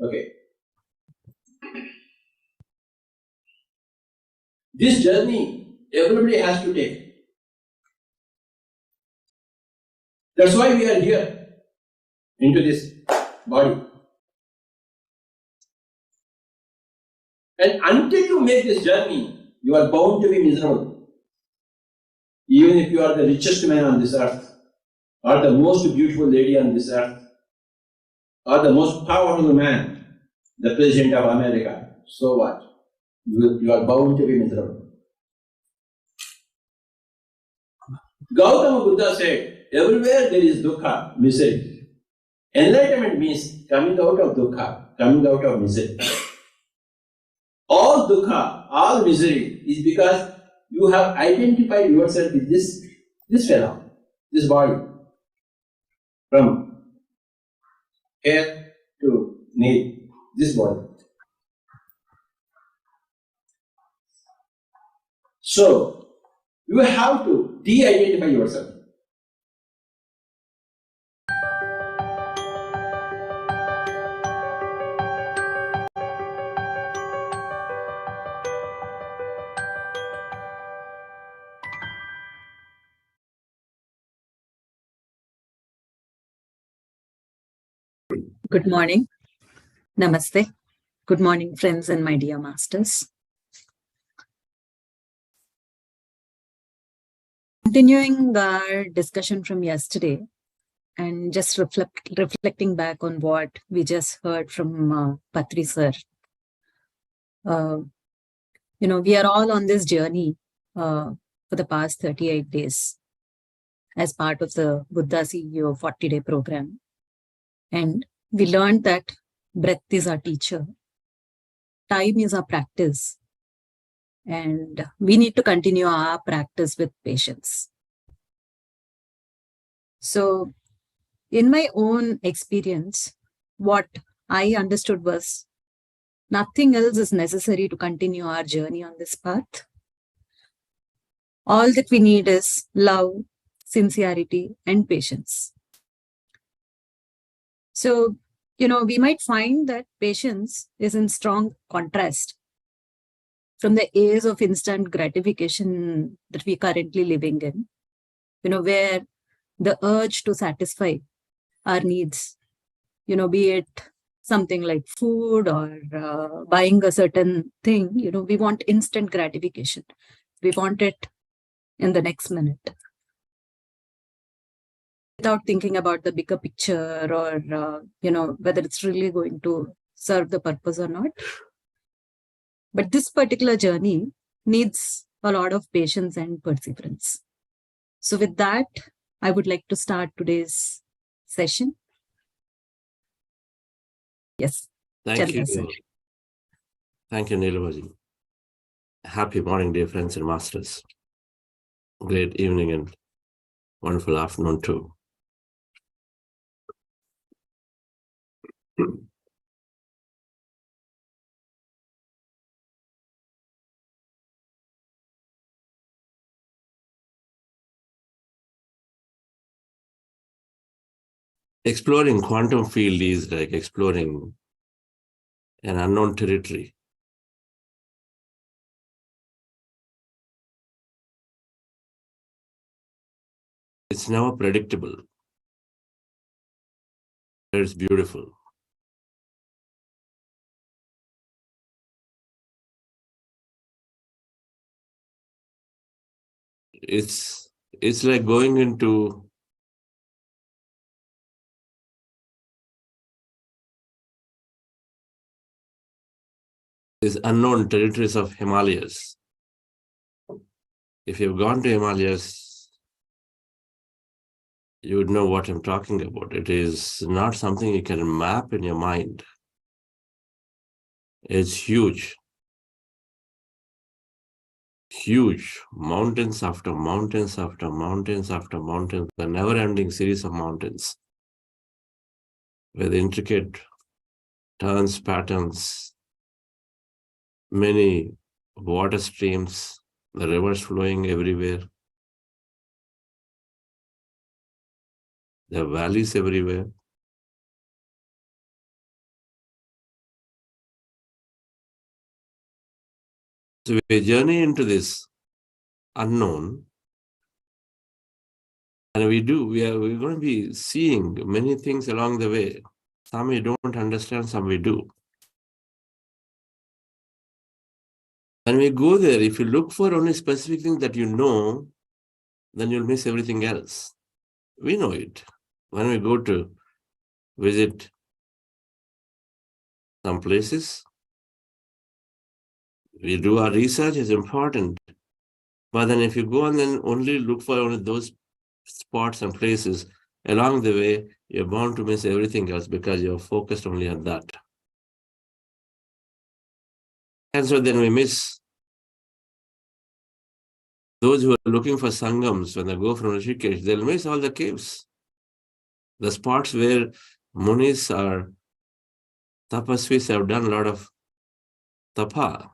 Okay. This journey everybody has to take. That's why we are here into this body. And until you make this journey, you are bound to be miserable. Even if you are the richest man on this earth, or the most beautiful lady on this earth, or the most powerful man, the President of America, so what? You are bound to be miserable. Gautama Buddha said, everywhere there is dukkha, misery. Enlightenment means coming out of dukkha, coming out of misery. All dukkha, all misery is because you have identified yourself with this fellow, this body. From head to knee, this body. So, you have to de-identify yourself. Good morning. Namaste. Good morning, friends and my dear masters. Continuing our discussion from yesterday and just reflecting back on what we just heard from Patri sir. We are all on this journey for the past 38 days as part of the Buddha CEO 40-day program. And we learned that breath is our teacher, time is our practice, and we need to continue our practice with patience. So, in my own experience, what I understood was nothing else is necessary to continue our journey on this path. All that we need is love, sincerity, and patience. So, we might find that patience is in strong contrast from the age of instant gratification that we currently living in, where the urge to satisfy our needs, be it something like food or buying a certain thing, we want instant gratification. We want it in the next minute, without thinking about the bigger picture or, whether it's really going to serve the purpose or not. But this particular journey needs a lot of patience and perseverance. So with that, I would like to start today's session. Yes. Thank you. Thank you, Neelamaji. Happy morning, dear friends and masters. Great evening and wonderful afternoon too. Exploring quantum field is like exploring an unknown territory. It's never predictable. It's beautiful. It's like going into these unknown territories of Himalayas. If you've gone to Himalayas, you would know what I'm talking about. It is not something you can map in your mind. It's huge. Huge. Mountains after mountains after mountains after mountains, a never-ending series of mountains with intricate turns, patterns, many water streams, the rivers flowing everywhere. There are valleys everywhere. So we journey into this unknown, and we're going to be seeing many things along the way. Some we don't understand, some we do. When we go there, if you look for only specific things that you know, then you'll miss everything else. We know it. When we go to visit some places, we do our research, is important. But then if you go and then only look for only those spots and places, along the way, you're bound to miss everything else because you're focused only on that. And so then we miss those who are looking for sangams. When they go from Rishikesh, they'll miss all the caves, the spots where munis or tapasvis have done a lot of tapa.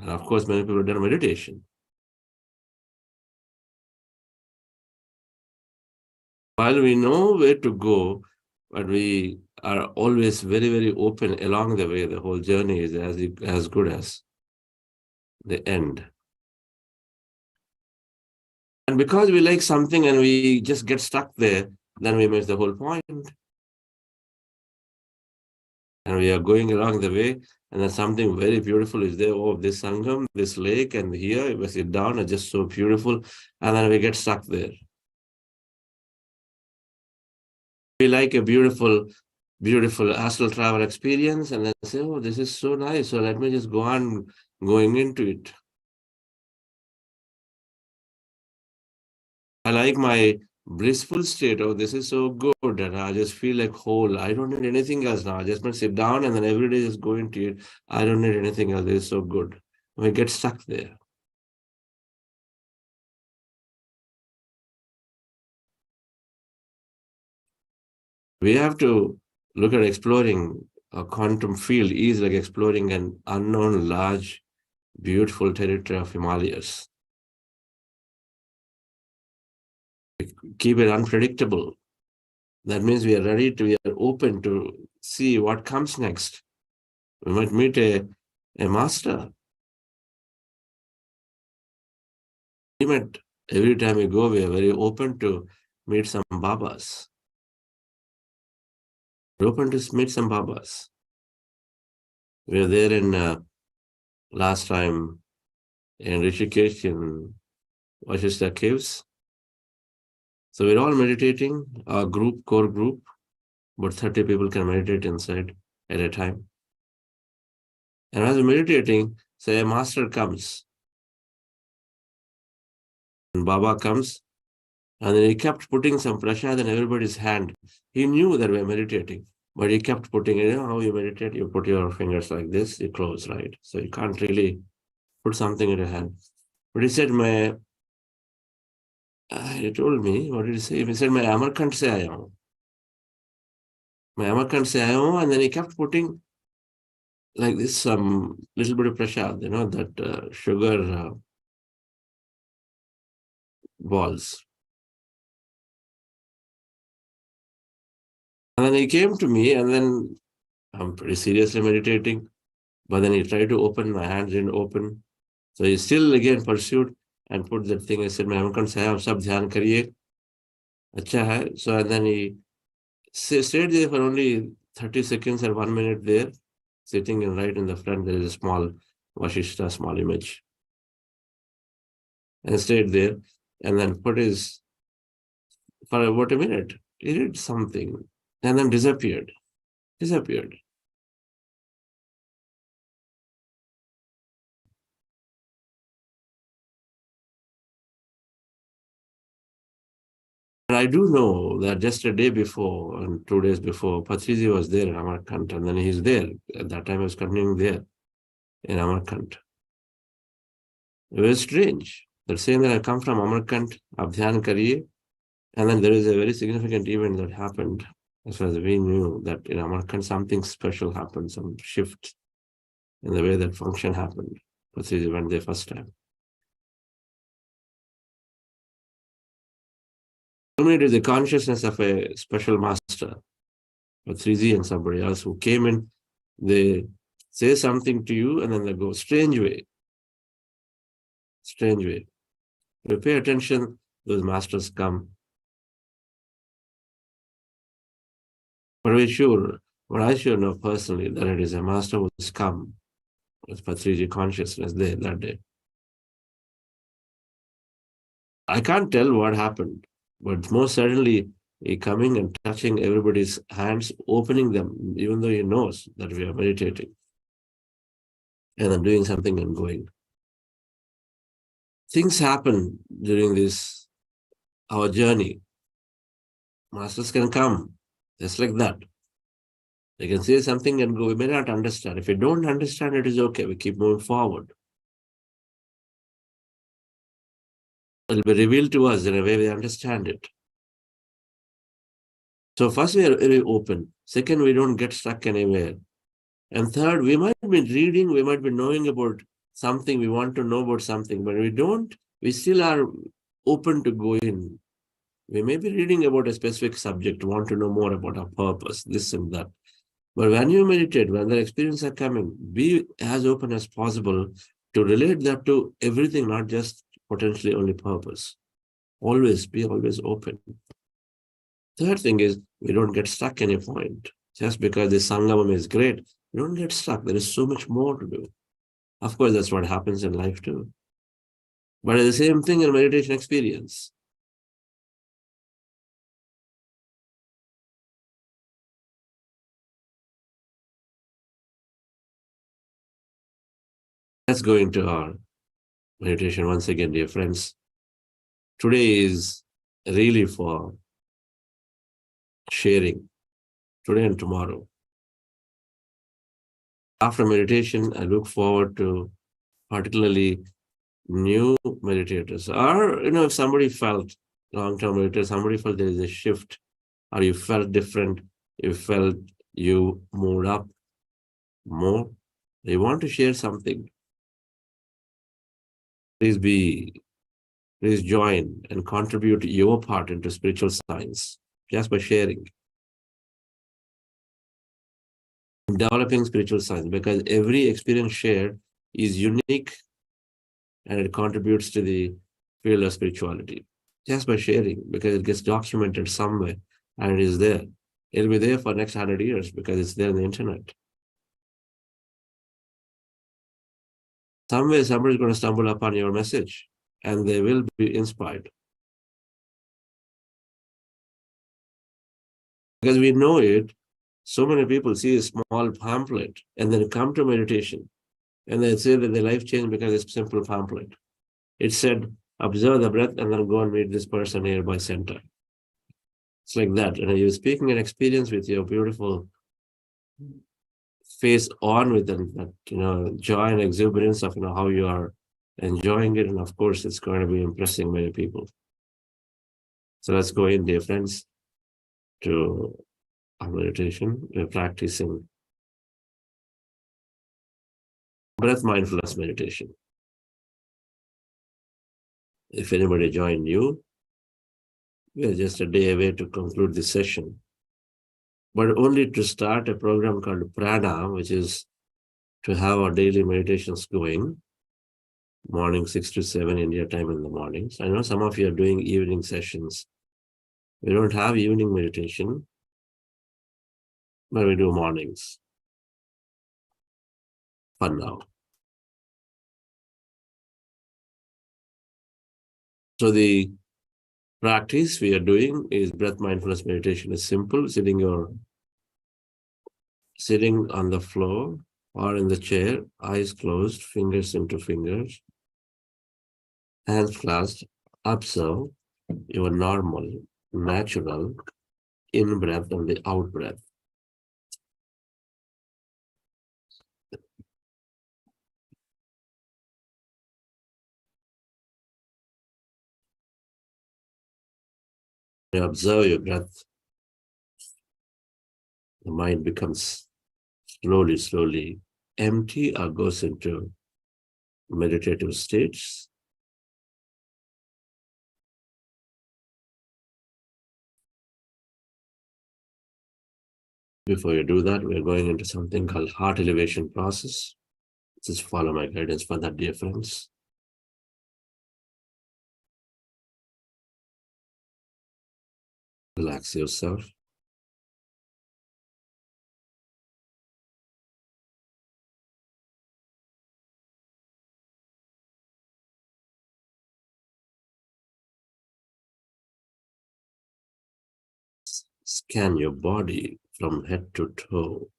And of course, many people have done meditation. While we know where to go, but we are always very, very open along the way. The whole journey is as good as the end. And because we like something and we just get stuck there, then we miss the whole point. And we are going along the way, and then something very beautiful is there. Oh, this sangam, this lake, and here we sit down, it's just so beautiful. And then we get stuck there. We like a beautiful, beautiful astral travel experience, and then say, oh, this is so nice. So let me just go on going into it. I like my blissful state. Oh, this is so good. And I just feel like whole. I don't need anything else now. I just want to sit down and then every day just go into it. I don't need anything else. This is so good. We get stuck there. We have to look at exploring a quantum field is like exploring an unknown, large, beautiful territory of Himalayas. Keep it unpredictable. That means we are open to see what comes next. We might meet a master. Every time we go, we are very open to meet some Babas. We're open to meet some Babas. We were there in last time in Rishikesh in Vashishta Caves. So we're all meditating, our core group, about 30 people can meditate inside at a time. And as we're meditating, say a master comes. And Baba comes, and then he kept putting some prasad in everybody's hand. He knew that we're meditating, but he kept putting it, you know how you meditate, you put your fingers like this, you close, right? So you can't really put something in your hand. But he said, he told me, what did he say? He said, "Main Amarkand se aaya hu." And then he kept putting like this, some little bit of prasad, that sugar balls. And then he came to me, and then I'm pretty seriously meditating, but then he tried to open, my hands didn't open. So he still again pursued and put that thing. I said, "Main Amarkand se aaya hu, sab dhyan kariye. Acha hai." So and then he stayed there for only 30 seconds or 1 minute there, sitting right in the front. There is a small Vashishta, small image. And stayed there and then put his, for about a minute, he did something and then disappeared. And I do know that just a day before and 2 days before, Patriji was there in Amarkand, and then he's there. At that time, he was continuing there in Amarkand. It was strange. They're saying that I come from Amarkand, ab dhyan kariye, and then there is a very significant event that happened. As far as we knew that in Amarkand, something special happened, some shift in the way that function happened. Patriji went there first time. It is the consciousness of a special master, Patriji and somebody else who came in. They say something to you and then they go strange way. Strange way. If you pay attention, those masters come. But I sure know personally that it is a master who has come with Patriji consciousness there that day. I can't tell what happened, but most certainly he coming and touching everybody's hands, opening them, even though he knows that we are meditating. And then doing something and going. Things happen during this, our journey. Masters can come, just like that. They can say something and go. We may not understand. If we don't understand, it is okay. We keep moving forward. It will be revealed to us in a way we understand it. So first, we are very open. Second, we don't get stuck anywhere. And third, we might be reading, we might be knowing about something, we want to know about something, but we still are open to go in. We may be reading about a specific subject, want to know more about our purpose, this and that. But when you meditate, when the experiences are coming, be as open as possible to relate that to everything, not just potentially only purpose. Be always open. Third thing is, we don't get stuck any point. Just because the Sangamam is great, we don't get stuck. There is so much more to do. Of course, that's what happens in life too. But it's the same thing in meditation experience. Let's go into our meditation once again, dear friends. Today is really for sharing, today and tomorrow. After meditation, I look forward to particularly new meditators. Or, if somebody felt, long-term meditators, somebody felt there is a shift, or you felt different, you felt you moved up more, they want to share something. Please join and contribute your part into spiritual science just by sharing. Developing spiritual science, because every experience shared is unique and it contributes to the field of spirituality. Just by sharing, because it gets documented somewhere and it is there. It'll be there for the next 100 years because it's there on the internet. Somewhere somebody is going to stumble upon your message and they will be inspired. Because we know it, so many people see a small pamphlet and then come to meditation and they say that their life changed because it's a simple pamphlet. It said, observe the breath and then go and meet this person nearby center. It's like that. And you're speaking an experience with your beautiful face on with that, joy and exuberance of, how you are enjoying it. And of course, it's going to be impressing many people. So let's go in, dear friends, to our meditation. We're practicing breath mindfulness meditation. If anybody joined new, we are just a day away to conclude this session. But only to start a program called Prana, which is to have our daily meditations going, morning 6 to 7 India time in the mornings. I know some of you are doing evening sessions. We don't have evening meditation, but we do mornings for now. So the practice we are doing is breath mindfulness meditation. It's simple, sitting on the floor or in the chair, eyes closed, fingers into fingers, hands clasped. Observe your normal, natural in-breath and the out-breath. You observe your breath. The mind becomes slowly empty or goes into meditative states. Before you do that, we're going into something called heart elevation process. Just follow my guidance for that, dear friends. Relax yourself. Scan your body from head to toe.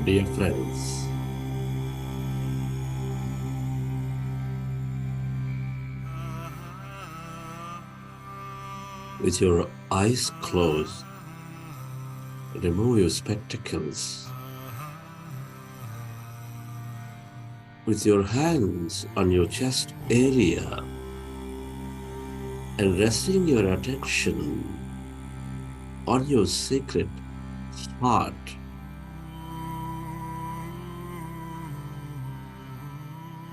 Dear friends, with your eyes closed, remove your spectacles. With your hands on your chest area and resting your attention on your sacred heart,